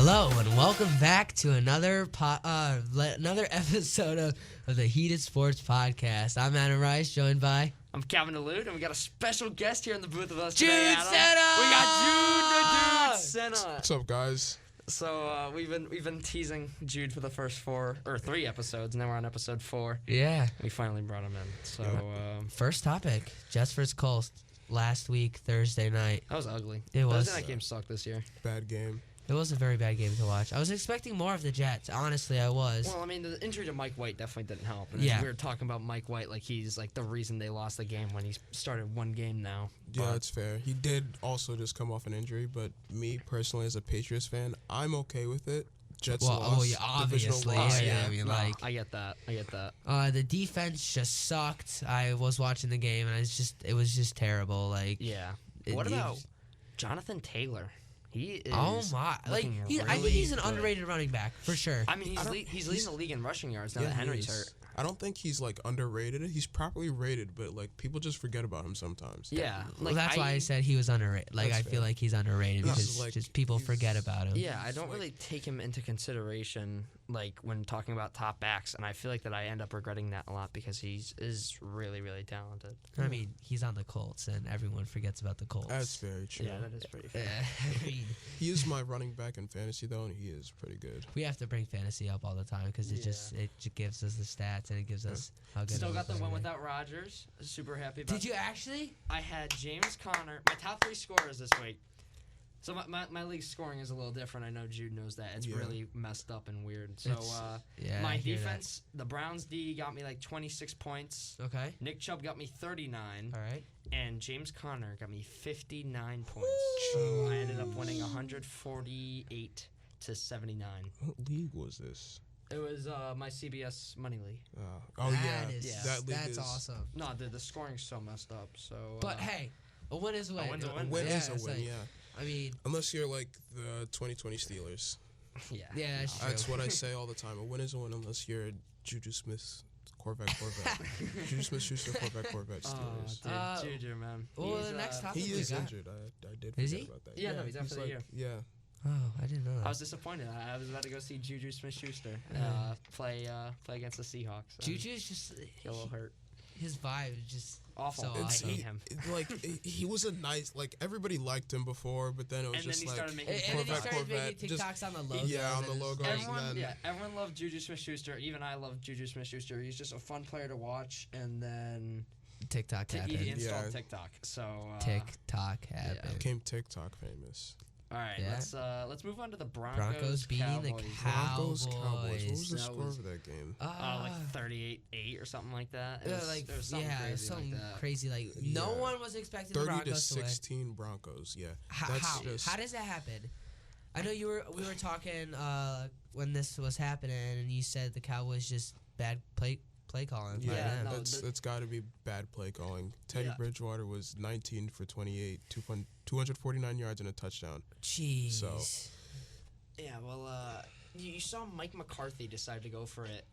Hello and welcome back to another episode of the Heated Sports Podcast. I'm Adam Rice, joined by I'm Calvin DeLude, and we got a special guest here in the booth with us Jude today, Adam. Senna! We got Jude Senna. What's up, guys? So we've been teasing Jude for the first 3 episodes, and now we're on episode 4. Yeah. We finally brought him in. So First topic: Jets vs. Colts last week, Thursday night. that was ugly. It was. Thursday night game sucked this year. Bad game. It was a very bad game to watch. I was expecting more of the Jets. Honestly, I was. Well, I mean, the injury to Mike White definitely didn't help. And Yeah. we were talking about Mike White like he's like the reason they lost the game when he started one game now. Yeah, that's fair. He did also just come off an injury, but me personally, as a Patriots fan, I'm okay with it. Jets lost. Oh yeah, obviously. Loss. Yeah, I mean, No, like I get that. the defense just sucked. I was watching the game and it was just terrible. Like, Yeah. It- What it about was- Jonathan Taylor? He is. oh my! Like, looking I think really he's an good. underrated running back for sure. I mean, he's leading the league in rushing yards now Yeah, that he Henry's is. hurt. I don't think he's like underrated. He's properly rated, but like people just forget about him sometimes. Yeah, Well, that's why I said he was underrated. Like, That's I feel fair. like he's underrated This because is like- just people he's- forget about him. Yeah, I don't like- really take him into consideration like when talking about top backs, and I feel like that I end up regretting that a lot because he is really, really talented. I mean, he's on the Colts, and everyone forgets about the Colts. That's very true. Yeah, that is pretty fair. I mean, He is my running back in fantasy though, and he is pretty good. we have to bring fantasy up all the time because it just gives us the stats and it gives us how good. Still of a got the player one he is. without Rodgers. Super happy about. Did you actually? I had James Conner. My top 3 scorers this week. So my league scoring is a little different. I know Jude knows that. It's Yeah. really messed up and weird. So Yeah. my I hear that. defense, the Browns D got me like 26 points. Okay. Nick Chubb got me 39. All right. And James Conner got me 59 points. So I ended up winning 148 to 79. What league was this? It was my CBS Money League. Oh yeah, That is- yeah. that league That's is awesome. No, the scoring's so messed up. So, But hey, a win is a win. win's a A win. win is a it's win. like- Yeah, I mean, unless you're like the 2020 Steelers. yeah, yeah, that's true. That's what I say all the time. A win is a win unless you're Juju Smith, Corvette. Juju Smith-Schuster, Corvette, Oh, Steelers. dude, Juju, man. Well, He's, the next topic He we is got. injured. I did Is forget he? about that. Yeah, no, he's out for the like, year. Yeah. Oh, I didn't know that. I was disappointed. I was about to go see Juju Smith-Schuster play against the Seahawks. and Juju's just get a little hurt. his vibe is just Awful. So I awesome. hate him. He was a nice, like everybody liked him before, but then it was And then just he like started making And then he Corvette, started making Corvette, just TikToks on the logos. yeah, on the and it's- logos. Everyone, and then, everyone loved Juju Smith-Schuster. Even I love Juju Smith-Schuster. He's just a fun player to watch. And then TikTok he happened. installed Yeah. TikTok. So TikTok happened. became TikTok famous. all right, Yeah. let's move on to the Broncos beating the Cowboys. Broncos, Cowboys. What was Cowboys. the That score was- of that game? Like 38-8 or something like that. It Yeah, was, like there was something yeah, crazy something like that. crazy. Like no Yeah. one was expecting the 30 to Broncos to win. 16 Broncos. Yeah, How? that's How? just How does that happen? I know we were talking when this was happening, and you said the Cowboys just bad play calling. by Yeah, them. no, that's got to be bad play calling. Teddy Yeah. Bridgewater was 19 for 28, 249 yards and a touchdown. Jeez. So- Yeah, well, you saw Mike McCarthy decide to go for it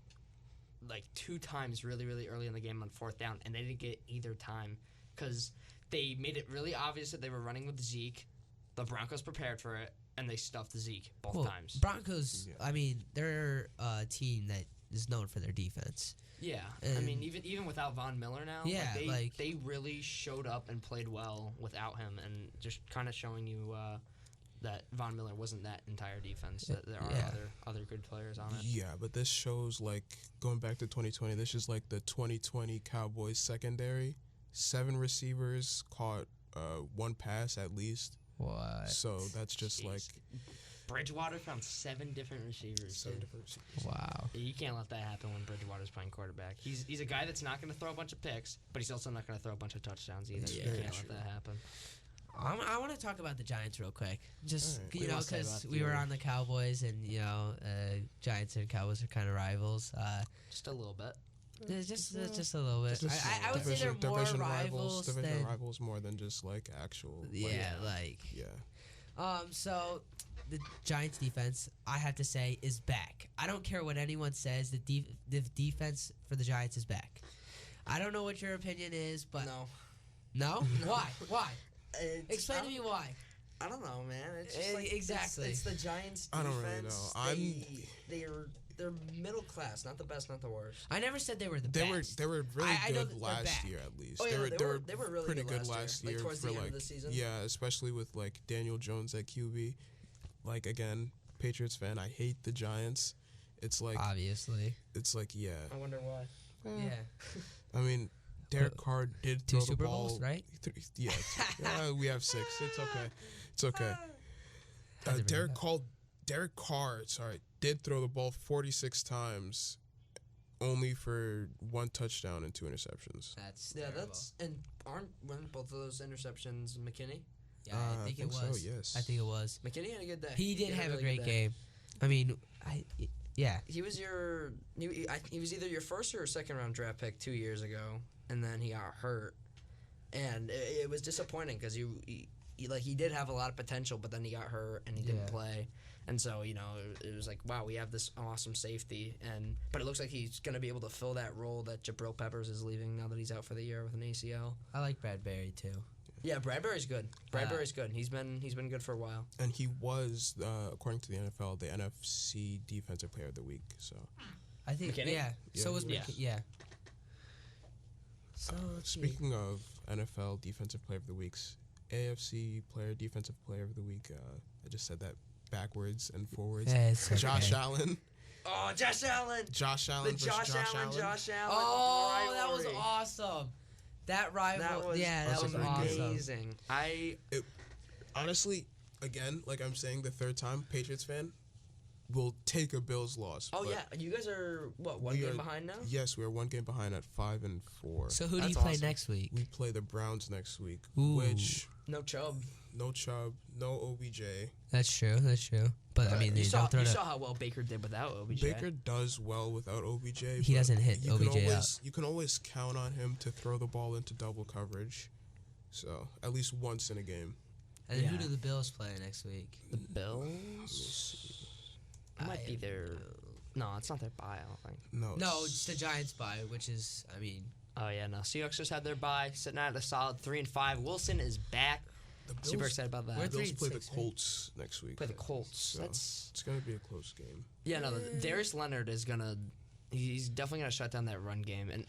like 2 times really, really early in the game on 4th down, and they didn't get it either time because they made it really obvious that they were running with Zeke. The Broncos prepared for it, and they stuffed Zeke both Well, times. Broncos. Yeah. I mean, they're a team that is known for their defense. Yeah, I And- mean, even without Von Miller now, Yeah, they really showed up and played well without him, and just kind of showing you that Von Miller wasn't that entire defense. That there are Yeah. other good players on it. Yeah, but this shows like going back to 2020. This is like the 2020 Cowboys secondary. 7 receivers caught 1 pass at least. What? So that's just Jeez. like Bridgewater found 7 different receivers. 7 dude. different receivers. Wow. You can't let that happen when Bridgewater's playing quarterback. He's a guy that's not going to throw a bunch of picks, but he's also not going to throw a bunch of touchdowns either. Yeah, You can't true. let that happen. I want to talk about the Giants real quick, just Alright. you We know, will say because about we the were other. on the Cowboys, and you know, Giants and Cowboys are kind of rivals. Just a little bit. Just a little bit. Just I would say they're more division rivals division than rivals more than just like actual. yeah, like Yeah. So the Giants defense, I have to say, is back. I don't care what anyone says. The defense for the Giants is back. I don't know what your opinion is, but No. no? Why? Explain to me why. I don't know, man. It's just like exactly. It's the Giants' defense. I don't really know. They're middle class, not the best, not the worst. I never said they were the best. They were really I know good that they're last back. year at least. Oh, yeah, they were really pretty good last year. year Like, towards for the end like of the season? yeah, especially with like Daniel Jones at QB. Like again, Patriots fan, I hate the Giants. It's like Obviously. it's like yeah. I wonder why. Yeah. I mean, Derek Carr did 2 throw Super the ball. Bowls, right? Yeah, we have 6. It's okay. It's okay. Had to bring it up. Derek Carr, did throw the ball 46 times, only for 1 touchdown and 2 interceptions. That's Yeah, terrible. weren't both of those interceptions McKinney? Yeah, I think it was. so. Yes. I think it was. McKinney had a good day. He did had have a really great good day. game. I mean, yeah. He was he was either your first or second round draft pick 2 years ago, and then he got hurt, and it was disappointing because he did have a lot of potential, but then he got hurt and he didn't Yeah. play, and so it was like, wow, we have this awesome safety, but it looks like he's gonna be able to fill that role that Jabril Peppers is leaving now that he's out for the year with an ACL. I like Bradbury too. Yeah, Bradbury's good. Bradbury's good. He's been good for a while. And he was, according to the NFL, the NFC Defensive Player of the Week. So I think McKinney? yeah. So was Yeah. Yeah. So let's see. speaking of NFL Defensive Player of the Weeks, AFC Defensive Player of the Week. I just said that backwards and forwards. Yeah, it's okay. Josh Allen. Oh, Josh Allen! Josh Allen. The versus Josh Allen. Oh, that was rivalry. awesome. That rival. That was that was awesome. amazing. Honestly, again, like I'm saying the third time, Patriots fan will take a Bills loss. Oh but yeah, you guys are one we game are- behind now. Yes, we are 1 game behind at 5-4. So who do you That's play awesome. next week? We play the Browns next week, Ooh. which No Chubb. no Chubb, no OBJ. That's true. But I mean, they you saw don't throw how well Baker did without OBJ. Baker does well without OBJ. He but doesn't hit you OBJ can out. always, You can always count on him to throw the ball into double coverage. So at least once in a game. And then who Yeah. do the Bills play next week? The Bills. It might be their. No, it's not their bye. I don't think. No, it's the Giants bye, which is, I mean, Oh yeah, no. Seahawks just had their bye, sitting at a solid 3-5. Wilson is back. the Bills, Super excited about that. We're the Bills 3-6, play the right? Colts next week. Play the Colts. So That's it's gonna be a close game. yeah. No, Darius Leonard is gonna. He's definitely gonna shut down that run game, and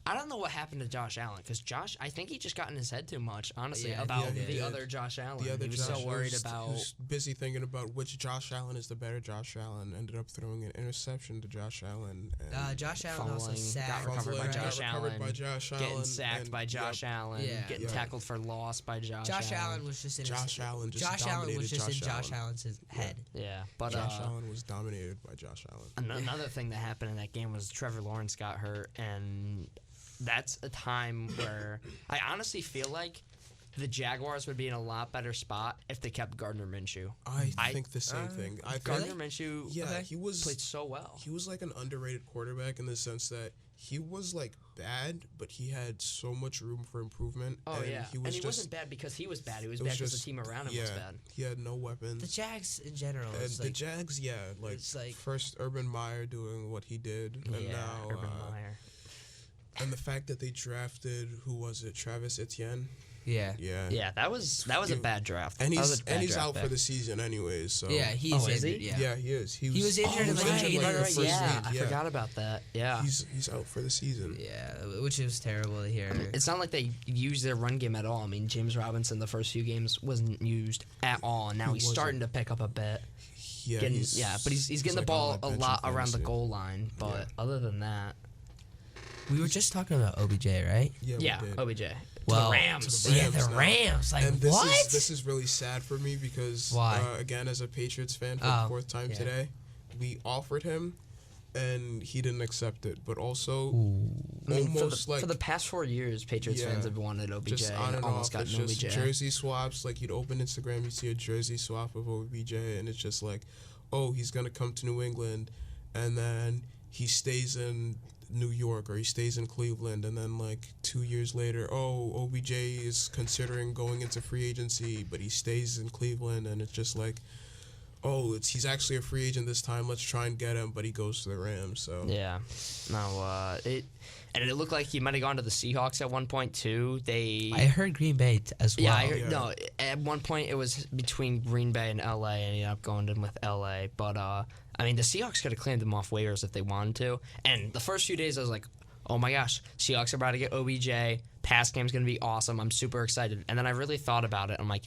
I don't know what happened to Josh Allen because I think he just got in his head too much, honestly, Yeah, about he the did. other Josh Allen. The other he was Josh so worried was about. busy thinking about which Josh Allen is the better Josh Allen. Ended up throwing an interception to Josh Allen. And Josh Allen also Fumbling, sacked. got recovered by got Josh recovered Allen, by Josh Allen, getting sacked and- by Josh Allen, Yeah. getting Yeah. tackled for loss by Josh Josh Allen was just in Josh Allen just Josh Allen was dominated just in Josh Josh Allen. Allen's head. Yeah, but Josh Allen was dominated by Josh Allen. another thing that happened in that game was Trevor Lawrence got hurt, and that's a time where I honestly feel like the Jaguars would be in a lot better spot if they kept Gardner Minshew. I think the same thing. I think, Gardner Minshew yeah, he was played so well. He was like an underrated quarterback in the sense that he was like bad, but he had so much room for improvement. Oh and yeah, he was and he just, wasn't bad because he was bad. He was it bad was because the just- team around him yeah, was bad. He had no weapons. The Jags in general And is the like Jags, like it's like- first Urban Meyer doing what he did, and Yeah, now Urban Meyer. and the fact that they drafted Travis Etienne. yeah. Yeah, that was a bad draft. and That was a bad he's draft out pick. for the season anyways. So Yeah, he's Oh, is injured. he? Yeah. yeah, he is. He was injured in, like, injured, in like, the the first first yeah, week. I Yeah, forgot about that. Yeah, he's out for the season. Yeah, which is terrible to hear. it's not like they used their run game at all. I mean, James Robinson the first few games wasn't used at all. And now He he's wasn't. starting to pick up a bit. Yeah, But he's getting the like ball on my a bench lot in around the fantasy. goal line. But Yeah. other than that, We were just talking about OBJ, right? Yeah, we yeah, did. OBJ. Well, the Rams. to the Yeah, Rams the now. Rams. Like And this what? is really sad for me because Why? Again, as a Patriots fan for Oh, the fourth time yeah. today, we offered him, and he didn't accept it. But also, I mean, almost for the past 4 years, Patriots Yeah, fans have wanted OBJ just on and and almost off. It's gotten just OBJ. jersey swaps. Like you'd open Instagram, you see a jersey swap of OBJ, and it's just like, oh, he's gonna come to New England, and then he stays in New York or he stays in Cleveland, and then like 2 years later, oh, OBJ is considering going into free agency, but he stays in Cleveland, and it's just like, oh, he's actually a free agent this time. Let's try and get him, but he goes to the Rams. So Yeah. No. It looked like he might have gone to the Seahawks at one point too. I heard Green Bay as well. Yeah, I heard, Yeah. no. At one point, it was between Green Bay and LA, and he ended up going in with LA. But I mean, the Seahawks could have claimed him off waivers if they wanted to. And the first few days, I was like, oh my gosh, Seahawks are about to get OBJ. Pass game's gonna be awesome. I'm super excited. And then I really thought about it. I'm like,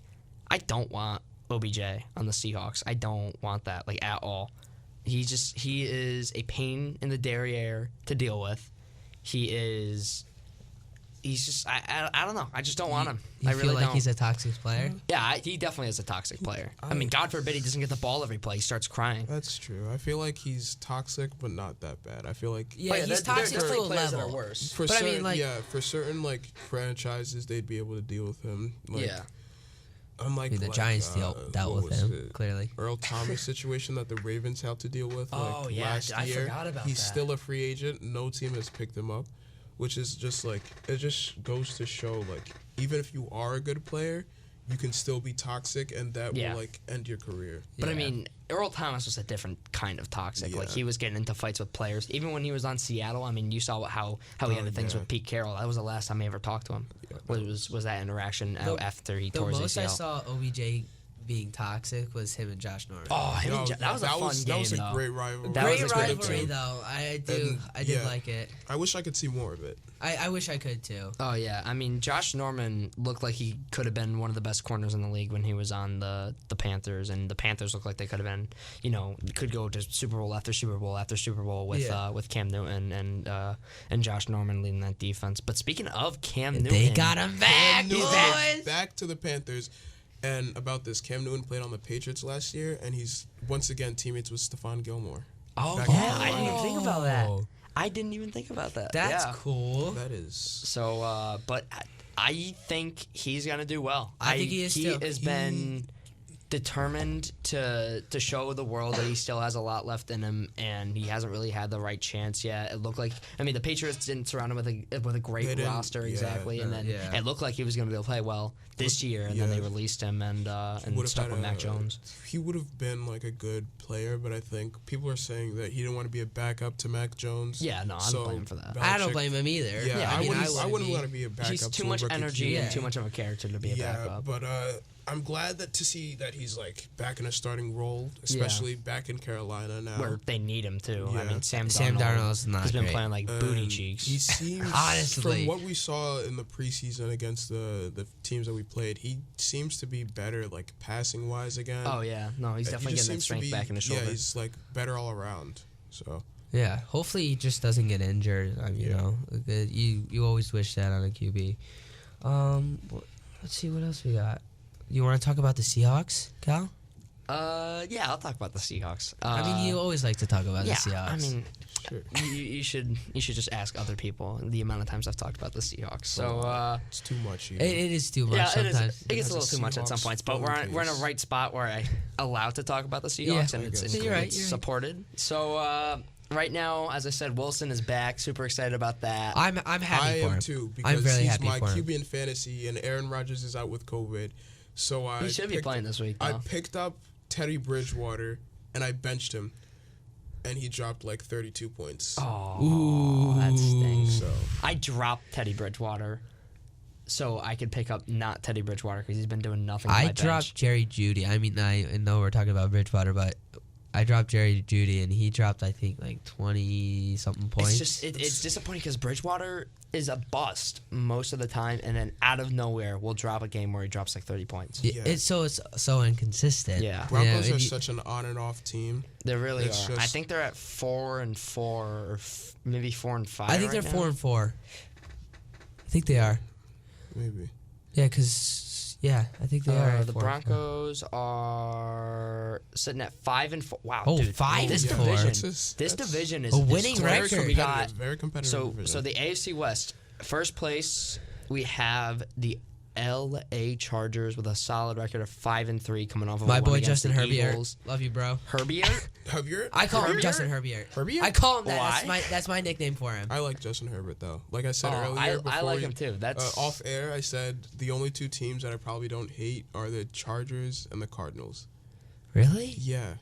I don't want OBJ on the Seahawks. I don't want that like at all. He is a pain in the derriere to deal with. He's just I don't know. I just don't want him. You I feel really like don't. he's a toxic player? Yeah, he definitely is a toxic player. I mean, God forbid he doesn't get the ball every play. He starts crying. that's true. I feel like he's toxic, but not that bad. I feel like Yeah, Oh, yeah, he's there- toxic there are to a players that are level. worse. for But I certain, mean, like- for certain like franchises, they'd be able to deal with him. Like, Yeah. unlike I mean, the like, Giants dealt what with was him, it? clearly. Earl Thomas situation that the Ravens had to deal with. Oh, like, yeah, last I year. forgot about He's that. still a free agent. No team has picked him up, which is just like it just goes to show like even if you are a good player, you can still be toxic, and that Yeah. will like end your career. But I Yeah. mean, Earl Thomas was a different kind of toxic. Like Yeah. he was getting into fights with players. Even when he was on Seattle, I mean, you saw how he ended things yeah. with Pete Carroll. That was the last time I ever talked to him. Yeah, Was that interaction after he The tore his most I ACL? saw OBJ being toxic was him and Josh Norman. Oh, him and No, that was a fun game. That was a though. great rivalry. That Great was a good rivalry, game. though. I And, did yeah. like it. I wish I could see more of it. I wish I could too. Oh yeah, I mean Josh Norman looked like he could have been one of the best corners in the league when he was on the Panthers, and the Panthers looked like they could have been, could go to Super Bowl after Super Bowl after Super Bowl with Yeah. with Cam Newton and Josh Norman leading that defense. But speaking of Cam Newton, They got him back, Cam Newton boys. is back to the Panthers. And about this, Cam Newton played on the Patriots last year, and he's once again teammates with Stephon Gilmore. Oh back yeah, in I didn't even think about that. Oh. I didn't even think about that. That's yeah. cool. That is. So, but I think he's gonna do well. I think he is too. Has been determined to show the world that he still has a lot left in him, and he hasn't really had the right chance yet. It looked like, I mean, the Patriots didn't surround him with a great They didn't, roster yeah, exactly, and no. then Yeah. it looked like he was gonna be able to play well this year, and then Yeah. they released him and Would've stuck had with Mac Jones. He would have been like a good player, but I think people are saying that he didn't want to be a backup to Mac Jones. Yeah, no, I So, don't blame him for that. I don't Belichick- blame him either. Yeah, I wouldn't wouldn't want to be a backup. He's too to a much rookie energy QB. and too much of a character to be a Yeah, backup. but I'm glad to see that he's like back in a starting role, especially back in Carolina now. Where they need him too. I Yeah. mean, Sam Sam Darnold's not has been great. playing like booty And cheeks. He seems, Honestly. from what we saw in the preseason against the teams that we played, he seems to be better, like passing wise again. Oh yeah, no, he's He definitely just getting that seems to strength be- back in his shoulder. Yeah, he's like better all around. So Yeah, hopefully he just doesn't get injured. You Yeah. know, you always wish that on a QB. Let's see what else we got. You want to talk about the Seahawks, Cal? Yeah, I'll talk about the Seahawks. I mean, you always like to talk about yeah, the Seahawks. I mean, sure. you should just ask other people the amount of times I've talked about the Seahawks. So it's too much. it is too much yeah, sometimes. it gets As a a little too much at some Seahawks points, but we're in a right spot where I allowed to talk about the Seahawks, Yeah, and I it's, guess. it's, You're right, it's you're right. supported. So right now, as I said, Wilson is back. Super excited about that. I'm happy I for am him. too I'm because very he's happy my for him. QB in fantasy, and Aaron Rodgers is out with COVID. So he should be playing this week. I Though. picked up Teddy Bridgewater and I benched him, and he dropped like 32 points. Oh, that stings. So I dropped Teddy Bridgewater so I could pick up not Teddy Bridgewater because he's been doing nothing. on I my dropped bench. Jerry Judy. I mean, I know we're talking about Bridgewater, but I dropped Jerry Judy, and he dropped, I think, like 20-something points. It's just it's disappointing because Bridgewater is a bust most of the time, and then out of nowhere will drop a game where he drops like 30 points. Yeah. It's so inconsistent. Yeah. Broncos and are you- such an on and off team. They really It's are. I just- think they're at 4-4 or maybe 4-5. I think right they're now. 4-4. I think they are. Maybe. Yeah, I think they are. The 4-4. Broncos are sitting at 5-4. Wow, Oh, dude, 5 this and Yeah, 4. division. that's This that's division is A winning very record. Very We got competitive. Very competitive. so division. the AFC West first place. We have the LA Chargers with a solid record of 5-3, coming off of My a win boy against Justin the Herbert. Eagles. Love you, bro. Herbier? Have you? I call him Herbert? Justin Herbert. Herbert? I call him that. Why? That's my nickname for him. I like Justin Herbert though. Like I said Oh, earlier, before I like we- him too. That's off air. I said the only two teams that I probably don't hate are the Chargers and the Cardinals. Really? Yeah.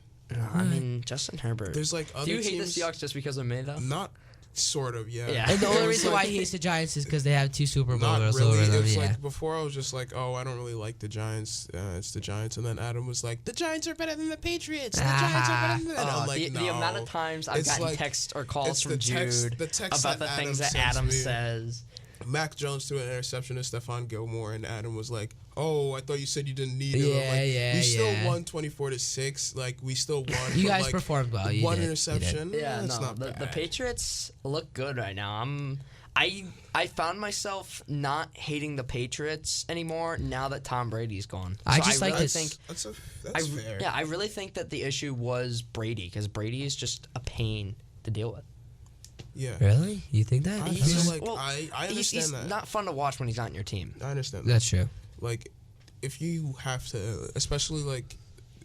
I mean, Justin Herbert. There's like other Do you hate teams. the Seahawks just because of me, though? Not sort of, yeah. Yeah. And the It only was reason like- why he hates the Giants is because they have 2 Super Not Bowls really. over It them. was Yeah. like before I was just like, oh, I don't really like the Giants. It's the Giants, and then Adam was like, the Giants are better than the Patriots. The Giants are better than the. And I'm like, the no. amount of times I've It's gotten like- texts or calls it's from the text- Jude the text about the that things that sends Adam me. says. Mac Jones threw an interception to Stephon Gilmore, and Adam was like, "Oh, I thought you said you didn't need it." I'm like, Yeah, we still yeah. won 24-6. Like we still won. You but, guys like, performed well. You one did. You interception. Yeah, it's no, not the bad. Patriots look good right now. I found myself not hating the Patriots anymore now that Tom Brady's gone. I So just like really to- think That's I, fair. yeah, I really think that the issue was Brady because Brady is just a pain to deal with. Yeah. Really? You think that? I He's feel just- like well, I He's understand that. not fun to watch when he's not in your team. I understand that. That's true. Like, if you have to, especially like,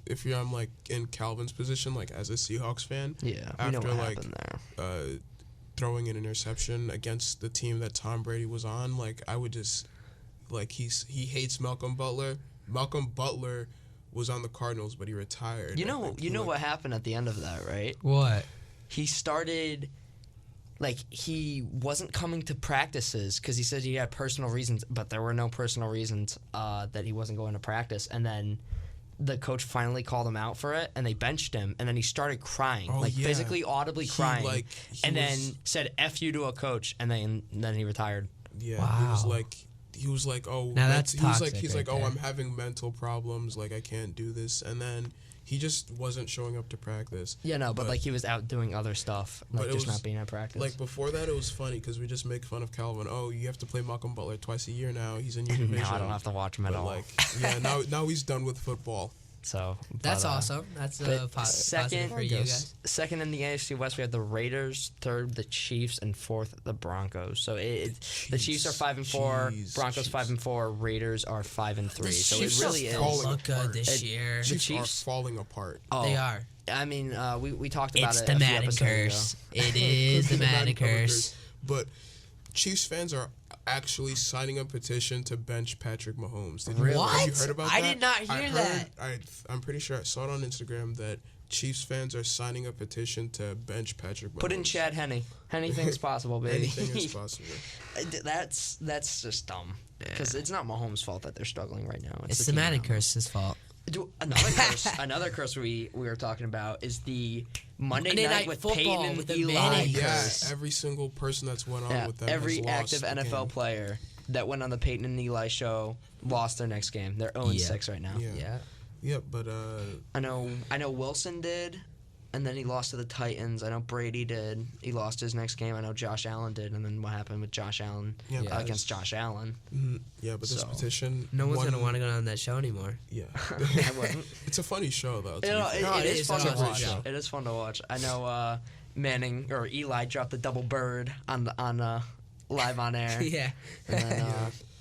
if you're like in Calvin's position, like as a Seahawks fan, Yeah, we know After, what like, happened there. throwing an interception against the team that Tom Brady was on, like I would just, like he hates Malcolm Butler. Malcolm Butler was on the Cardinals, but he retired. You know, Like, what happened at the end of that, right? What? He started, like, he wasn't coming to practices because he said he had personal reasons, but there were no personal reasons that he wasn't going to practice. And then the coach finally called him out for it, and they benched him. And then he started crying, Oh, like yeah. physically, audibly He, crying, like, he and then was- said "F you" to a coach, and then he retired. Yeah, Wow. he was like, oh, Now that's he was like, toxic he's right like, oh, there. I'm having mental problems, like I can't do this, and then he just wasn't showing up to practice. Yeah, no, but But- like he was out doing other stuff, But like it just was, not being at practice. Like before that, it was funny because we just make fun of Calvin. Oh, you have to play Malcolm Butler twice a year now. He's in your division. no, I don't have to watch him at But all. like, yeah, now he's done with football. So That's but, awesome. That's but a positive second- for I you guess. guys. Second in the AFC West, we have the Raiders. Third, the Chiefs, and fourth, the Broncos. So the Chiefs are 5-4, Jeez, Broncos Chiefs. 5-4, Raiders are 5-3. So Chiefs it are really is. falling Look good apart. this It- year. Chiefs, Chiefs- are falling apart. Oh, They are. I mean, we talked about It's it the a few Madden episodes curse. It is the Madden curse. But Chiefs fans are actually signing a petition to bench Patrick Mahomes. Really? Have you What? heard about I that? did not I hear heard- that. I'm pretty sure I saw it on Instagram that Chiefs fans are signing a petition to bench Patrick Mahomes. Put in Chad Henne. Anything's possible, baby. Anything is possible. That's just dumb. Because it's not Mahomes' fault that they're struggling right now. It's the team Madden around them. curse's fault. Another curse we were talking about is the Monday Monday night Night with Football Peyton and with the Eli Manning Yeah, curse. every single person that's went on Yeah, with them every has lost active the NFL game. player that went on the Peyton and Eli show lost their next game. They're 0-6 right now. Yeah. Yeah. Yeah, but I know Wilson did, and then he lost to the Titans. I know Brady did. He lost his next game. I know Josh Allen did, and then what happened with Josh Allen yeah, Yeah. but against Josh Allen? but this So- petition. No one's won- gonna want to go on that show anymore. Yeah, I wouldn't. it's a funny show though. to be You know, fair. No, it it is is. fun It's to a great watch. show. It is fun to watch. I know Manning or Eli dropped the double bird on live on air. Yeah.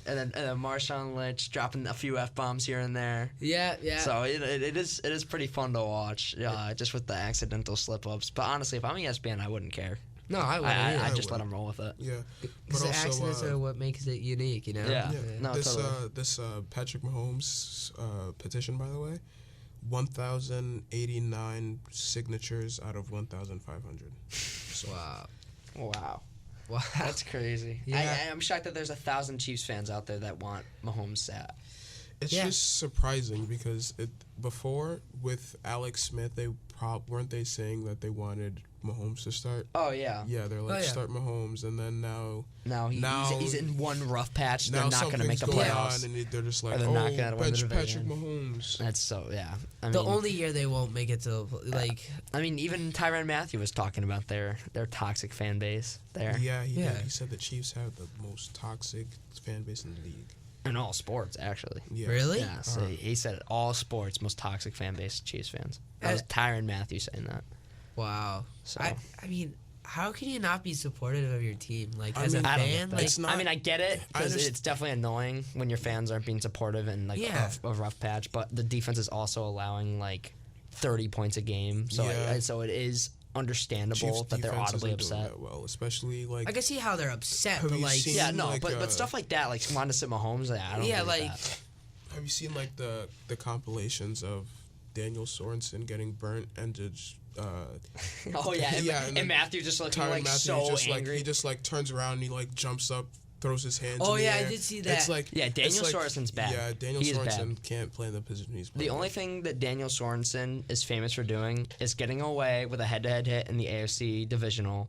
And then, and then Marshawn Lynch dropping a few f-bombs here and there. Yeah. Yeah. So it is pretty fun to watch. Just with the accidental slip-ups. But honestly, if I'm ESPN, I wouldn't care. no, I wouldn't. I either. just let them roll with it. Yeah, Because but the also, accidents are what makes it unique, you know. Yeah. No, this totally. this Patrick Mahomes petition, by the way, 1,089 signatures out of 1,500. So, Wow. Wow. Wow. That's crazy. Yeah. I'm shocked that there's 1,000 Chiefs fans out there that want Mahomes sat. it's Yeah. just surprising because before with Alex Smith, they weren't they saying that they wanted Mahomes to start? Oh yeah. Yeah, they're like Oh, yeah. start Mahomes, and then now He's in one rough patch. They're now not going to make something's the going playoffs. on, and they're just like, Or they're oh, not gonna win the bench Patrick division. Mahomes. That's so yeah. I The mean, only year they won't make it to like even Tyrann Mathieu was talking about their toxic fan base there Yeah, he Yeah. did. He said the Chiefs have the most toxic fan base in the league. in all sports actually. Yeah. really. Yeah, so he said all sports most toxic fan base Chiefs fans. That was Tyrann Mathieu saying that. Wow. So I mean, how can you not be supportive of your team? Like I as mean, a I don't fan, get that. like It's not- I mean, I get it I because underst- it's definitely annoying when your fans aren't being supportive and like Yeah. a rough patch. But the defense is also allowing like 30 points a game, so Yeah. so it is understandable Chiefs that they're defense audibly isn't doing upset. that well, especially like I can see how they're upset, Have but you like seen- Yeah, no, like, but stuff like that, like wanting to sit Mahomes, like, I don't. Yeah, get like that. have you seen like the compilations of Daniel Sorensen getting burnt and just. Oh yeah, and and Matthew just looking Tyrann like Matthew so just angry. he just turns around and he jumps up, throws his hands. Oh in the yeah, air. I did see that. It's Yeah, Daniel Sorensen's bad. Yeah, Daniel He is Sorensen bad. can't play in the position he's playing. The only thing that Daniel Sorensen is famous for doing is getting away with a head-to-head hit in the AFC divisional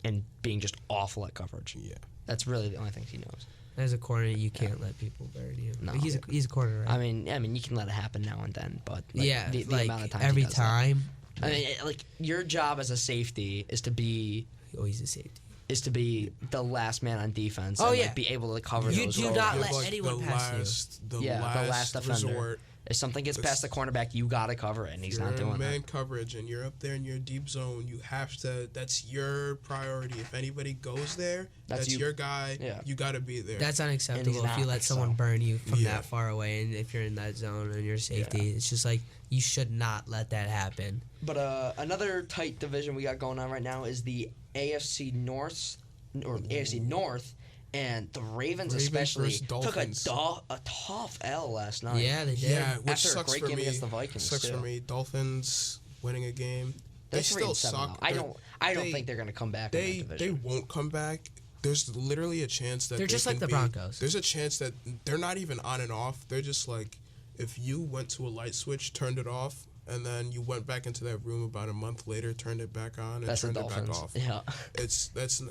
and being just awful at coverage. Yeah. That's really the only thing he knows. As a corner, you can't let people burn you. No. He's a corner, right? I mean, you can let it happen now and then, but the like amount of times every he does that. time. I mean, your job as a safety is to be Oh, he's a safety. the last man on defense. Oh, and, yeah. be able to cover You those do roles. not You're let anyone the pass you. last, The Yeah, the last defender. resort. If something gets It's- past the cornerback, you got to cover it, and he's You're not in doing man that. coverage and you're up there in your deep zone. You have to. That's your priority. If anybody goes there, That's that's you. your guy. Yeah. You got to be there. That's unacceptable if you not, let someone so- burn you from Yeah. that far away, and if you're in that zone and your safety, it's just like you should not let that happen. But another tight division we got going on right now is the AFC North, and the Ravens especially versus took Dolphins. a tough L last night. Yeah, they did. Yeah, which After a sucks great for game me. against the Vikings, Sucks too. for me. Dolphins winning a game. They're They 3-7 still now. suck. I don't they- think they're going to come back in They that they division. won't come back. There's literally a chance that They're they just like can the be- Broncos. There's a chance that they're not even on and off. They're just like if you went to a light switch, turned it off, and then you went back into that room about a month later, turned it back on, and That's the turned it back Dolphins. off. Yeah.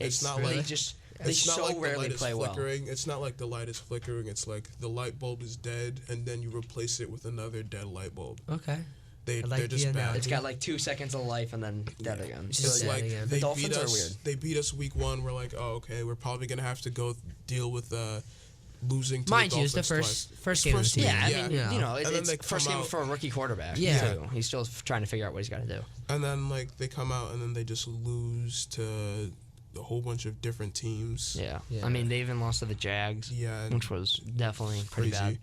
It's not they like just they it's not so like the rarely light is play well. flickering. It's not like the light is flickering. It's like the light bulb is dead, and then you replace it with another dead light bulb. Okay. They're like just the bad. analogy. It's got like 2 seconds of life and then dead again. It's So just it's dead like again. they The Dolphins beat are us. weird. They beat us week 1. We're like, oh okay, we're probably gonna have to go deal with losing. To Mind the you, it's the Dolphins first game of the First season. game, Yeah, I yeah. mean, Yeah. you know, And then it's they first come game out- for a rookie quarterback. Yeah. too. He's still trying to figure out what he's got to do. and then like they come out and then they just lose to a whole bunch of different teams. Yeah. Yeah. I mean, they even lost to the Jags, Yeah, and which was definitely pretty crazy. bad.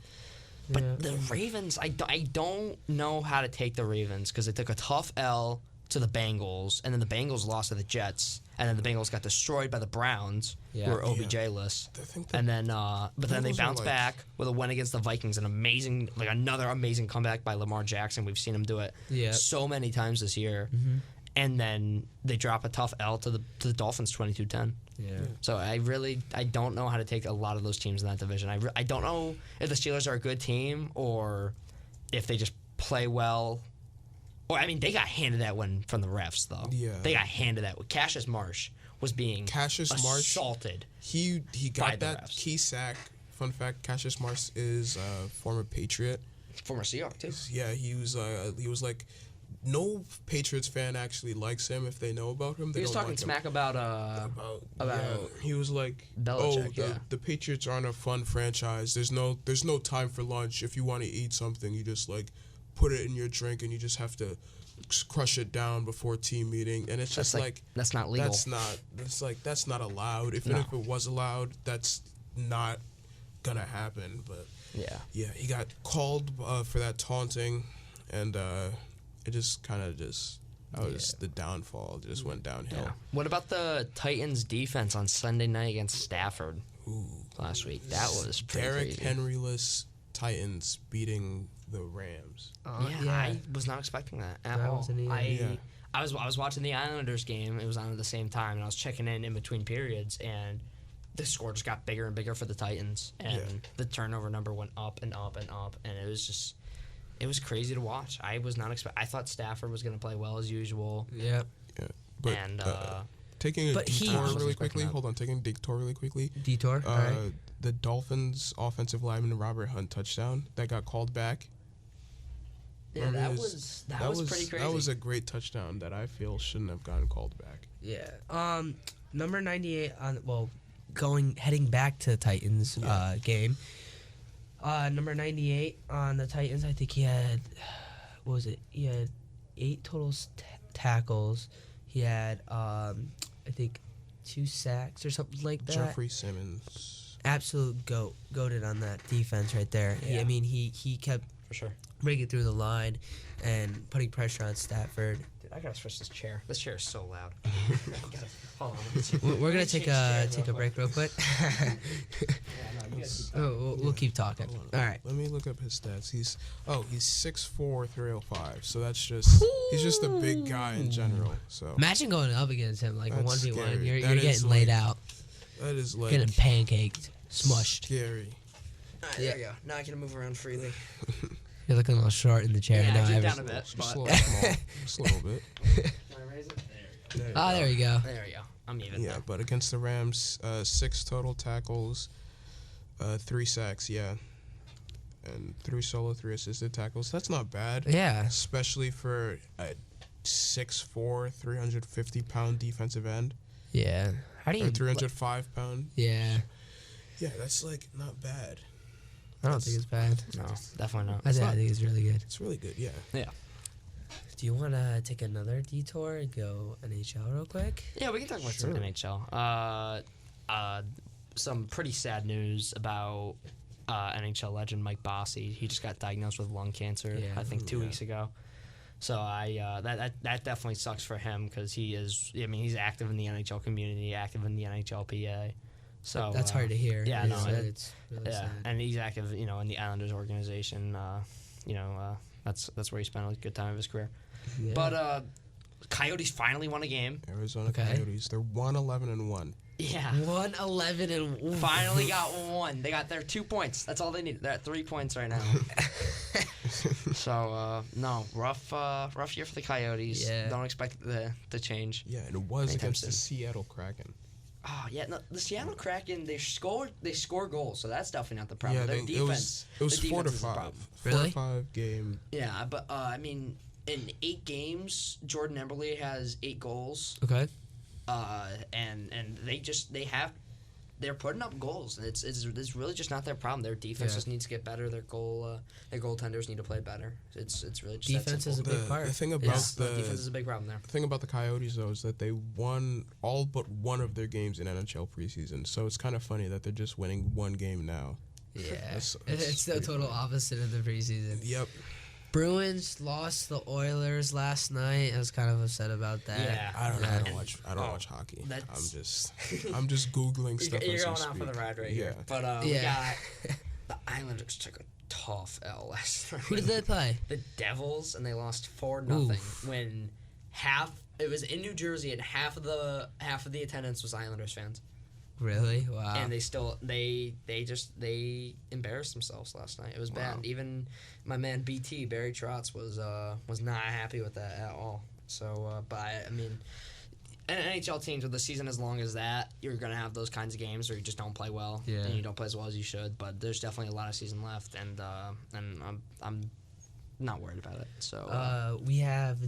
But Yeah. the Ravens, I don't know how to take the Ravens because they took a tough L to the Bengals, and then the Bengals lost to the Jets, and then the Bengals got destroyed by the Browns, Yeah. who were OBJ-less. I think that And then, but then they Bengals are bounced like- back with a win against the Vikings, another amazing comeback by Lamar Jackson. We've seen him do it Yeah. so many times this year. Mm-hmm. And then they drop a tough L to the Dolphins, 22-10. Yeah. So I don't know how to take a lot of those teams in that division. I don't know if the Steelers are a good team or if they just play well. Or I mean, they got handed that one from the refs though. Yeah. They got handed that. Cassius Marsh was being assaulted. He by got the that refs. key sack. Fun fact: Cassius Marsh is a former Patriot. Former Seahawk too. Yeah, he was like. No Patriots fan actually likes him if they know about him. They He was don't talking like him. smack about Yeah, he was like, Belichick, oh, yeah. the Patriots aren't a fun franchise. There's no time for lunch. If you want to eat something, you just like put it in your drink and you just have to crush it down before team meeting. And it's just like that's not legal. that's not allowed. Even No. if it was allowed, that's not gonna happen. But yeah. he got called for that taunting, and it just kind of the downfall just went downhill. Yeah. What about the Titans defense on Sunday night against Stafford last week? That was pretty Derrick crazy. Henry-less Titans beating the Rams. Yeah, I was not expecting that at I all. wasn't either. Yeah. I was watching the Islanders game. It was on at the same time, and I was checking in between periods, and the score just got bigger and bigger for the Titans, and the turnover number went up and up and up, and it was crazy to watch. I was not I thought Stafford was going to play well as usual, Yep. But and taking a But he- detour wasn't really expecting quickly. that. Hold on, taking a detour really quickly. Detour. All right. The Dolphins offensive lineman Robert Hunt touchdown that got called back. yeah, Remember that was pretty crazy. That was a great touchdown that I feel shouldn't have gotten called back. Yeah. Number 98 heading back to the Titans game. Number 98 on the Titans, I think he had what was it? He had 8 total tackles. He had I think 2 sacks or something like that. Jeffrey Simmons. Absolute goated on that defense right there. Yeah. He kept for sure. breaking through the line and putting pressure on Stafford. I gotta switch this chair. This chair is so loud. Hold on. We're gonna take a Change chairs real break real quick. Yeah, no, you guys keep Oh, we'll keep talking. Hold All on. right. Let me look up his stats. He's 6'4", 305. So that's just he's just a big guy in general. So Imagine going up against him like a That's 1v1. scary. You're That is getting laid like- out, that is like getting pancaked, smushed. scary. Alright, there you go. Now I can move around freely. You're looking a little short in the chair. Yeah, now, get Iverson. down a bit. Just But a little small. Just a little bit. can I raise it? There you Oh, there you go. go. There you go. I'm even. Yeah, now. but against the Rams, 6 total tackles, 3 sacks, yeah, and 3 solo, 3 assisted tackles. That's not bad, Yeah. especially for a 6'4", 350-pound defensive end, Yeah. How do or you? 305-pound. Yeah. Yeah, that's like not bad. I don't think it's bad. No, definitely not. I think it's really good. It's really good. Yeah. Do you want to take another detour and go NHL real quick? Yeah, we can talk about some NHL. Some pretty sad news about NHL legend Mike Bossy. He just got diagnosed with lung cancer, Yeah. I think 2 weeks ago. So that definitely sucks for him because he is. I mean, he's active in the NHL community, active in the NHLPA. So That's hard to hear. Yeah, no, it's really yeah, sad. and he's active, in the Islanders organization. That's where he spent a good time of his career. Yeah. But Coyotes finally won a game. Arizona Okay. Coyotes. They're 1-11-1. Yeah. 111 and Finally got one. They got their 2 points. That's all they need. They're at 3 points right now. So no, rough year for the Coyotes. Yeah. Don't expect it to change. Yeah, and it was Anytime against the soon. Seattle Kraken. Oh yeah, no, the Seattle Kraken they score goals, so that's definitely not the problem. Yeah, Their it defense. was their 4 to defense is the 5. problem. 4 Really? to 5 game. Yeah, but I mean, in 8 games, Jordan Eberle has 8 goals. Okay. And they're putting up goals. And it's really just not their problem. Their defense Yeah. just needs to get better. Their goaltenders need to play better. It's really just Defense that is a simple. big part. The thing about Yes, the defense is a big problem there. thing about the Coyotes though is that they won all but one of their games in NHL preseason. So it's kind of funny that they're just winning one game now. Yeah. That's It's the pretty total opposite of the preseason. Yep. Bruins lost the Oilers last night. I was kind of upset about that. Yeah. I don't know. Yeah. I don't watch hockey. That's- I'm just googling stuff. You're as going we out for the speak. ride right Yeah. here. But Yeah. we got the Islanders took a tough L last night. Who did they play? The Devils, and they lost 4-0 when it was in New Jersey, and half of the attendance was Islanders fans. Really? Wow. And they embarrassed themselves last night. It was bad. Wow. Even my man BT Barry Trotz was not happy with that at all. So, but I mean, NHL teams with a season as long as that, you're gonna have those kinds of games where you just don't play well, Yeah. and you don't play as well as you should. But there's definitely a lot of season left, and I'm not worried about it. So we have.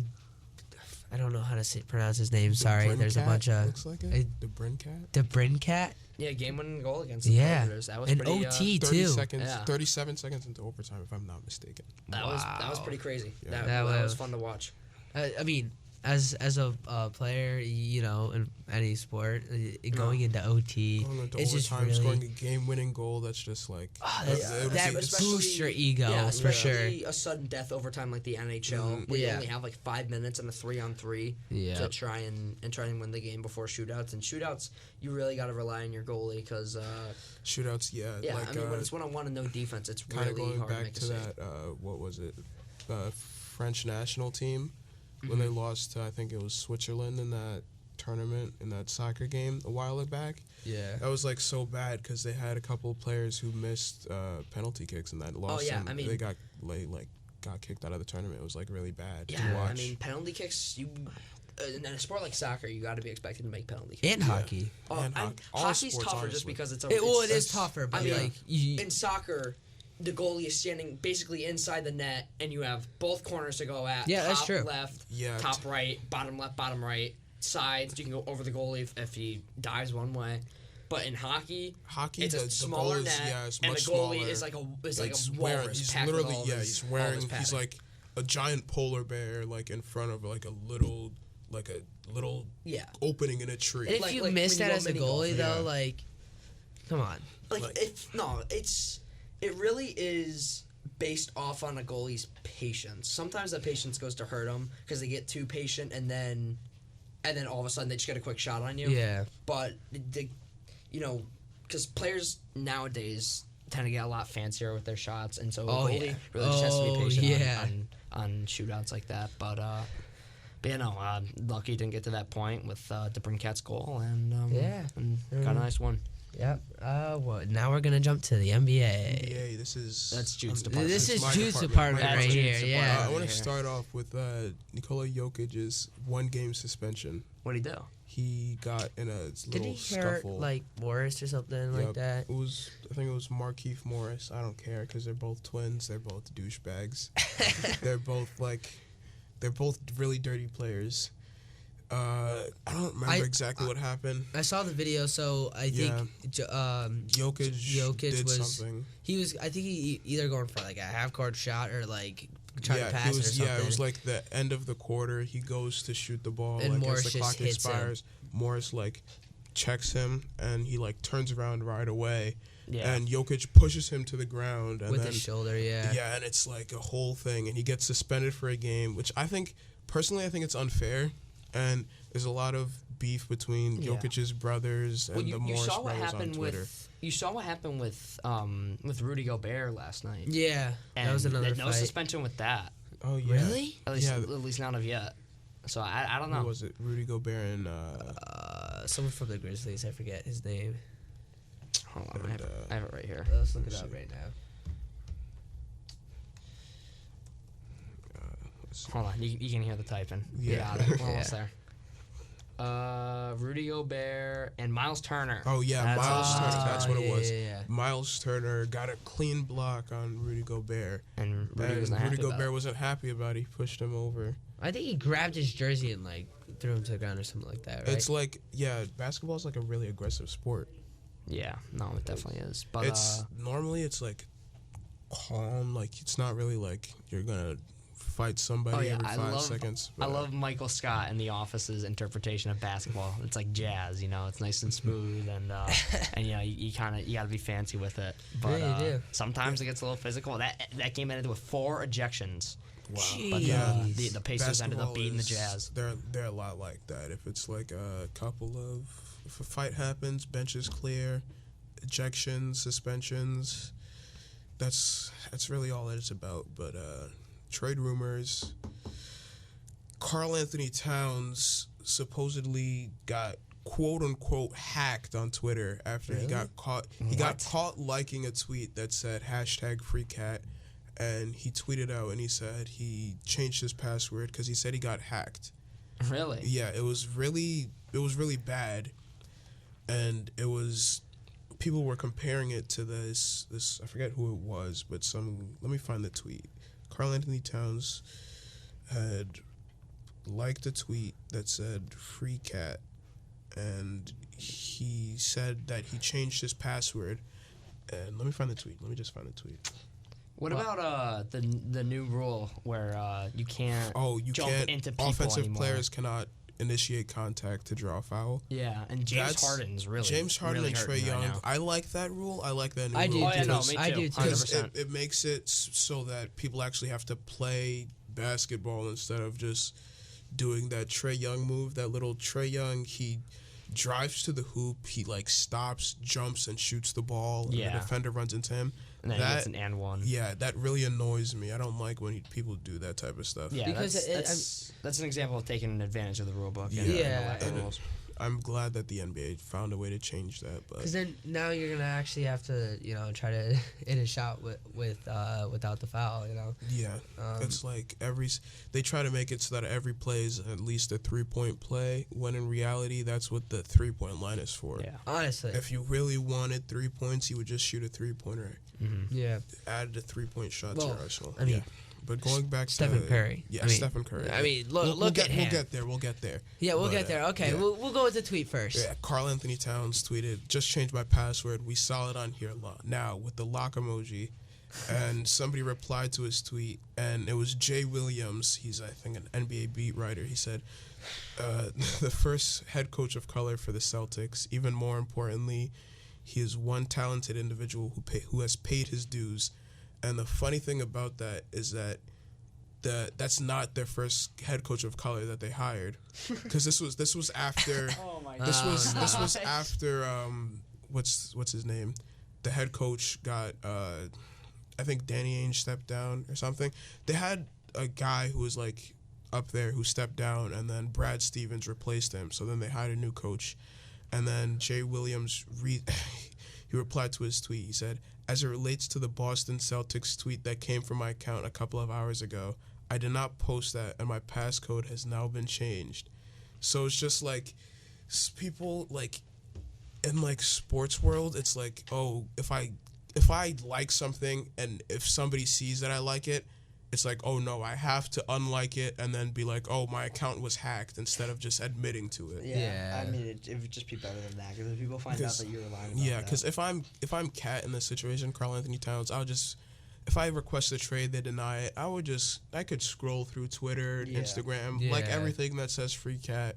I don't know how to pronounce his name. Sorry. There's a bunch of. Looks like it. The Brincat. The Brincat? yeah, game-winning goal against the Yeah. Predators. That was An pretty, OT, 30 too. seconds. Yeah. 37 seconds into overtime, if I'm not mistaken. That was Wow. pretty crazy. Yeah. That That was was- fun to watch. I mean, as a player, in any sport, going into OT, Going into it's just overtime, really. scoring a game-winning goal. That's just like that especially- boosts your ego Yeah, for sure. especially a sudden death overtime like the NHL, where you Yeah. only have like 5 minutes and a 3-on-3 Yeah. to try and win the game before shootouts. And shootouts, you really got to rely on your goalie because shootouts. Yeah, yeah, like I mean when it's 1-on-1 and no defense, it's kind of really going hard to back make a to save. that. What was it? French national team when they lost to, I think it was Switzerland in that tournament, in that soccer game a while back. Yeah. That was like so bad because they had a couple of players who missed penalty kicks and that lost. yeah, them. I mean- they got got kicked out of the tournament. It was like really bad to Yeah, watch. I mean penalty kicks. In a sport like soccer, you got to be expected to make penalty kicks. And hockey. Oh, And all hockey's sports, tougher just honestly. because it's a. It it's- is tougher, but I mean, like you, in soccer, the goalie is standing basically inside the net, and you have both corners to go at. Yeah, top that's true. Left, Yeah, top right, bottom left, bottom right, sides. You can go over the goalie if he dives one way. But in hockey, it's a smaller goal is, net, yeah, it's and much the goalie smaller. is like a It's walrus. wearing, he's packed with literally all of his- he's all of wearing his he's padding. like a giant polar bear like in front of like a little yeah. opening in a tree. and if like- you like missed when you that go as a mini golf, goalie yeah. though, like, come on. It really is. based off on a goalie's patience. Sometimes that patience goes to hurt them because they get too patient and then all of a sudden they just get a quick shot on you. Yeah. But because players nowadays tend to get a lot fancier with their shots, and so a goalie really just has to be patient on shootouts like that. But lucky didn't get to that point with DeBrincat's goal, and got a nice one. Yep. Well, now we're gonna jump to the NBA. NBA. That's Jude's department. This is my Jude's department. department right here. Yeah. I want to start off with Nikola Jokic's 1-game suspension. What'd he do? He got in a Did little he hurt scuffle. like Morris or something like that? I think it was Markieff Morris. I don't care because they're both twins. They're both douchebags. they're both really dirty players. I don't remember exactly what happened. I saw the video, so I think Jokic did something. I think he either going for like a half-court shot or like trying to pass it or something. Yeah, it was like the end of the quarter. He goes to shoot the ball, and Morris as the clock just expires. Morris checks him, and he turns around right away. Yeah. And Jokic pushes him to the ground. And with then, his shoulder, yeah. Yeah, and it's like a whole thing. And he gets suspended for a game, which I think it's unfair. And there's a lot of beef between Jokic's brothers and the Morris brothers on Twitter. You saw what happened with Rudy Gobert last night. Yeah, and that was another no fight. suspension with that. Oh, yeah. Really? At least not of yet. So I don't know. Who was it? Rudy Gobert and... someone from the Grizzlies. I forget his name. Hold on, I have it right here. Let's look it up right now. Hold on, you can hear the typing. Yeah. Got it. We're almost there. Rudy Gobert and Miles Turner. Oh, yeah, Miles Turner. That's what it was. Yeah. Miles Turner got a clean block on Rudy Gobert. And Rudy Gobert wasn't happy about it. He pushed him over. I think he grabbed his jersey and threw him to the ground or something like that, right? It's basketball's a really aggressive sport. Yeah, no, it definitely is. But it's normally it's calm, it's not really you're gonna fight somebody every 5 seconds. I love Michael Scott and The Office's interpretation of basketball. It's like jazz, it's nice and smooth, and you gotta be fancy with it. But yeah, you do. sometimes it gets a little physical. That game ended with 4 ejections. Wow. But Jeez. the Pacers ended up beating the Jazz. They're a lot like that. If it's if a fight happens, benches clear, ejections, suspensions. That's really all that it's about. But trade rumors. Karl Anthony Towns supposedly got quote unquote hacked on Twitter after he got caught. He got caught liking a tweet that said #FreeCat, and he tweeted out and he said he changed his password because he said he got hacked. Really? Yeah, it was really bad, and people were comparing it to this I forget who it was, but let me find the tweet. Karl Anthony Towns had liked a tweet that said "Free Cat," and he said that he changed his password. And let me find the tweet. Let me just find the tweet. What about the new rule where you can't jump into people offensive anymore? players cannot initiate contact to draw a foul. Yeah, and James Harden and Trae Young. Right, I like that rule. I like that new I rule. do. Oh, yeah, no, because me too. I do too. 100%. it makes it so that people actually have to play basketball instead of just doing that Trae Young move. That little Trae Young, he drives to the hoop, he stops, jumps, and shoots the ball, and the defender runs into him. And then he gets an and one. Yeah, that really annoys me. I don't like when people do that type of stuff. Yeah, Because that's an example of taking advantage of the rule book. Yeah. And the rules. I'm glad that the NBA found a way to change that. Because then now you're gonna actually have to try to hit a shot without the foul. Yeah, it's they try to make it so that every play is at least a 3-point play, when in reality that's what the 3-point line is for. Yeah. Honestly. If you really wanted 3 points, you would just shoot a 3-pointer. Mm-hmm. Yeah. Add a 3-point shot to your arsenal. I mean, but going back to Stephen Curry. Yeah, Stephen Curry. I mean, look at him. We'll get there. Yeah, we'll get there. Okay, yeah. we'll go with the tweet first. Yeah, Karl Anthony Towns tweeted, "Just changed my password. We saw it on here now with the lock emoji." And somebody replied to his tweet, and it was Jay Williams. He's, I think, an NBA beat writer. He said, the first head coach of color for the Celtics. Even more importantly, he is one talented individual who has paid his dues. And the funny thing about that is that that's not their first head coach of color that they hired, because this was after Oh my this was gosh. after what's his name, the head coach got I think Danny Ainge stepped down or something. They had a guy who was like up there who stepped down, and then Brad Stevens replaced him. So then they hired a new coach, and then Jay Williams he replied to his tweet. He said, "As it relates to the Boston Celtics tweet that came from my account a couple of hours ago, I did not post that, and my passcode has now been changed." So it's just like people like in like sports world, it's like, oh, if I like something and if somebody sees that I like it, it's like, oh no, I have to unlike it and then be like, oh, my account was hacked, instead of just admitting to it. Yeah. I mean, it would just be better than that, because if people find out that you're lying about Yeah, that. because if I'm Cat in this situation, Karl Anthony Towns, if I request a trade, they deny it, I could scroll through Twitter, Yeah. Instagram, like Yeah. everything that says free Cat.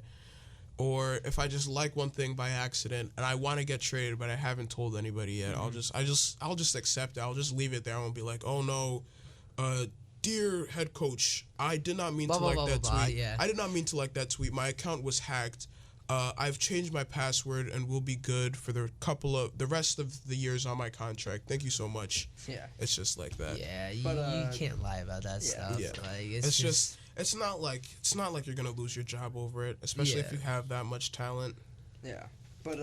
Or if I just like one thing by accident and I want to get traded but I haven't told anybody yet, I'll just accept it. I'll just leave it there. I won't be like, oh no, dear head coach, I did not mean Blah, to blah, like blah, that blah, blah, tweet. yeah. I did not mean to like that tweet. My account was hacked. I've changed my password and we'll be good for the rest of the years on my contract. Thank you so much. Yeah. It's just like that. Yeah, But, you can't lie about that stuff. Yeah. Like, It's just it's not like you're gonna lose your job over it, especially if Yeah. you have that much talent. Yeah. But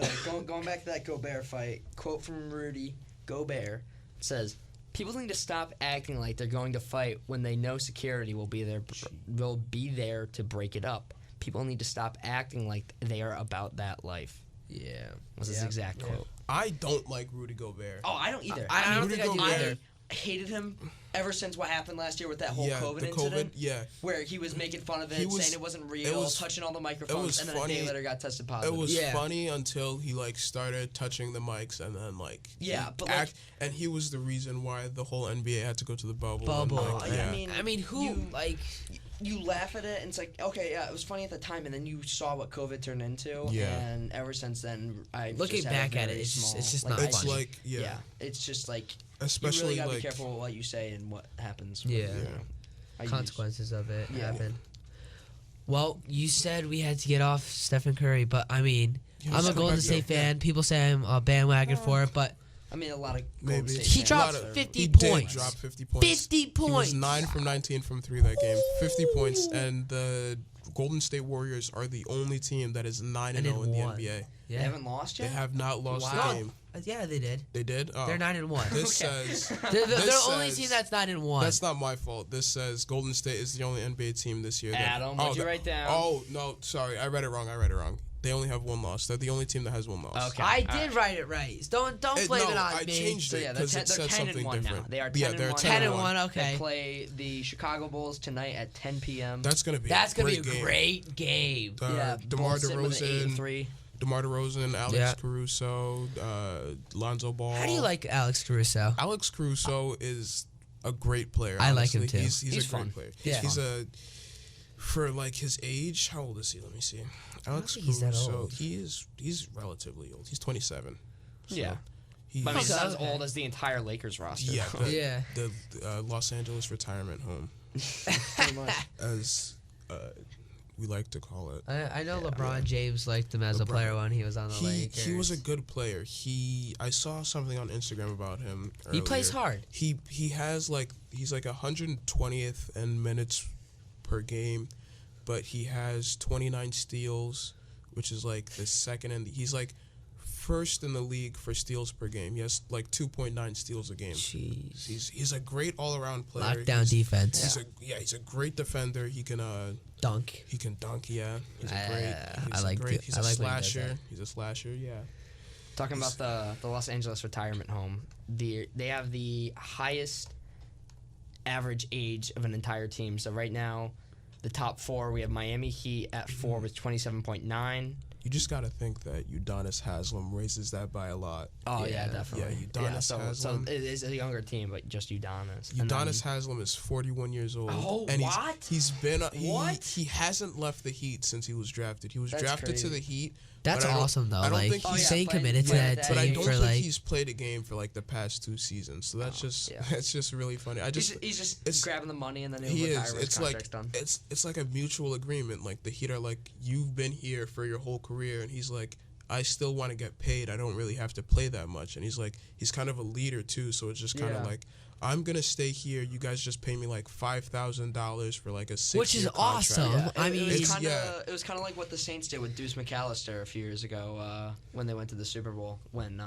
going back to that Gobert fight, quote from Rudy Gobert says, people need to stop acting like they're going to fight when they know security will be there to break it up. People need to stop acting like they are about that life. yeah. Was his exact quote. I don't like Rudy Gobert. Oh, I don't either. I don't Rudy think I do Gobert- either. I hated him ever since what happened last year with that whole yeah, COVID the incident. yeah. Where he was making fun of it, He was- saying it wasn't real, was- touching all the it microphones, was and then a funny. day later got tested It positive. was Yeah. funny until he like started touching the mics and then like Yeah, he but, like- and he was the reason why the whole NBA had to go to the bubble. Bubble. And, like, I yeah. mean, who you- like? you laugh at it, and it's like, okay, yeah, it was funny at the time, and then you saw what COVID turned into, Yeah. and ever since then, I've Looking just had a back at very it, it's just- small, it's just like, not it's funny. like yeah, it's just like you especially really gotta like be careful what you say and what happens. Yeah. I use- Consequences of it Yeah. happen. Well, you said we had to get off Stephen Curry, but I mean, Yeah, I'm a let's go Golden back State there. fan. People say I'm a bandwagon for it, but I mean, a lot of Maybe. Golden State He fans dropped are- 50 he points. did drop 50 points. 50 He was points. 9 from 19 from 3 that game. 50 points, and the Golden State Warriors are the only team that is 9-0 in the won. NBA. They Yeah, haven't lost They yet. have not lost Wow. a game. yeah, they did. They did. Oh. They're 9-1. This Okay. says They're the this only says- team that's 9-1. That's not my fault. This says Golden State is the only NBA team this year. Adam, what'd you write down? Oh no, sorry, I read it wrong. They only have one loss. They're the only team that has one loss. Okay. I All did write it right. Don't blame no, it on I me. changed So it yeah, because they're it said 10 and something 1 now. different. They are yeah, 10 they're and 10 10 and and 1. They Okay, play the Chicago Bulls tonight at 10 p.m. That's gonna be. that's gonna be a game. great game. yeah, DeMar Bulls sitting with an 8 and DeRozan, 3. DeMar DeRozan, Alex Yeah. Caruso, Lonzo Ball. How do you like Alex Caruso? Alex Caruso is a great player. I like him honestly. too. He's He's a fun. great player. Yeah. He's a for like his age. How old is he? Let me see. Alex think he's that Caruso. old. He's relatively old. He's 27. So Yeah. He, But I mean, he's Okay. not as old as the entire Lakers roster. yeah. Yeah. The Los Angeles retirement home, Pretty much. as we like to call it. I know LeBron James liked him as a LeBron. player when he was on the Lakers. He was a good player. I saw something on Instagram about him. He plays earlier. hard. He has he's like 120th in minutes per game, but he has 29 steals, which is like the second, and he's like first in the league for steals per game. He has like 2.9 steals a game. Jeez. He's a great all around player. Lockdown defense. He's a great defender. He can Dunk. dunk. Yeah, he's a great. I like great. it. He's I a like when he does slasher. that. He's a slasher. Yeah. Talking about the Los Angeles retirement home, they have the highest average age of an entire team. So right now, the top 4, we have Miami Heat at 4 with 27.9, you just gotta think that Udonis Haslem raises that by a lot. Oh Yeah. yeah, definitely. Yeah, Udonis so Haslem. it is a younger team, but just Udonis. And Udonis Haslem is 41 years old. Oh, and what? He's been What? he hasn't left the Heat since he was drafted. He was That's drafted crazy. to the Heat. That's but I don't- awesome though. I don't Like think he's staying playing- committed to playing that that But I team don't for think like. he's played a game for like the past 2 seasons. So that's yeah. that's just really funny. he's just it's- grabbing the money and then he he'll is. retire when his It's like contract's done. it's like a mutual agreement. Like the Heat are like, you've been here for your whole career, and he's like, I still want to get paid. I don't really have to play that much. And he's like, he's kind of a leader too. So it's just kind of Yeah. like, I'm gonna stay here. You guys just pay me like $5,000 for like a 6-year Which is contract. awesome. Yeah, I it mean, was it's- kind of yeah. it was kind of like what the Saints did with Deuce McAllister a few years ago when they went to the Super Bowl when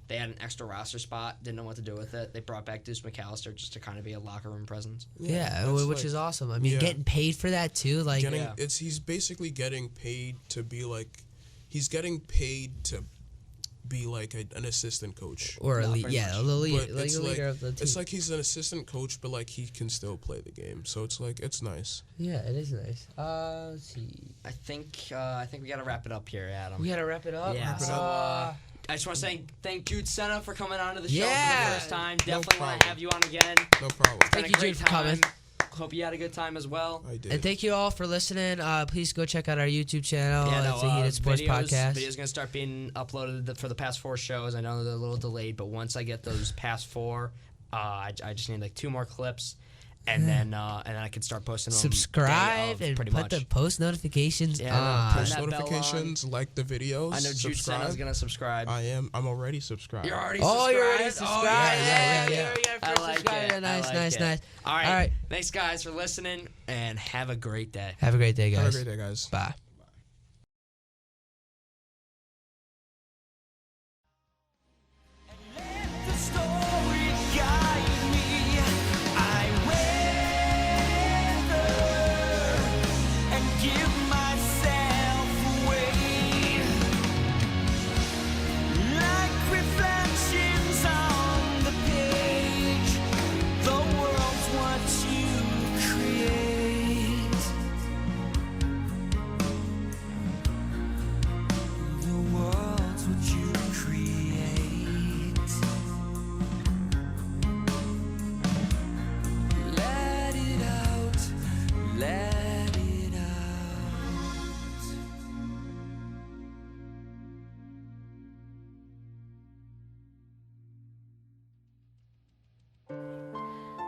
they had an extra roster spot, didn't know what to do with it. They brought back Deuce McAllister just to kind of be a locker room presence. yeah, that's which like- is awesome. I mean, yeah. getting paid for that too. Like, Getting Yeah. he's basically getting paid to be like, he's getting paid to be like an assistant coach. or Yeah, a lead, pretty yeah, much. a lead, But like it's a leader like- of the team. It's like he's an assistant coach, but like he can still play the game. So it's like it's nice. yeah, it is nice. Let's see. I think we got to wrap it up here, Adam. We gotta wrap it up. Yeah, so I just want to say thank Jude Senna for coming on to the show for Yeah. the first time. No Definitely want to problem. have you on again. No problem. Been Thank a you, great Jude, for coming. time. Hope you had a good time as well. I did. and thank you all for listening. Please go check out our YouTube channel. It's a Heated Sports Podcast. Videos gonna start being uploaded for the past 4 shows. I know they're a little delayed, but once I get those past 4, I just need like 2 more clips, and then I can start posting them. Subscribe day of, and pretty put much. the post notifications Yeah, on. turn Push that bell notifications, like the videos. I know Jude subscribe. Senna's gonna subscribe. I'm already subscribed. You're already Oh, subscribed. you're already subscribed. yeah. Yeah, I first like subscribe. it. Yeah, nice, I like nice, it. nice. All right. All right. Thanks, guys, for listening, and have a great day. Have a great day, guys. Have a great day, guys. Bye. The story guide me. I weather and give myself away like reflections on the page. The world's what you create. The world's what you create. Let it out, let it out.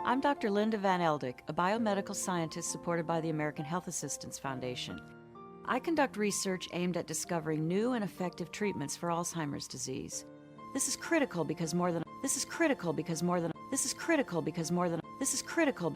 I'm Dr. Linda Van Eldik, a biomedical scientist supported by the American Health Assistance Foundation. I conduct research aimed at discovering new and effective treatments for Alzheimer's disease. This is critical because more than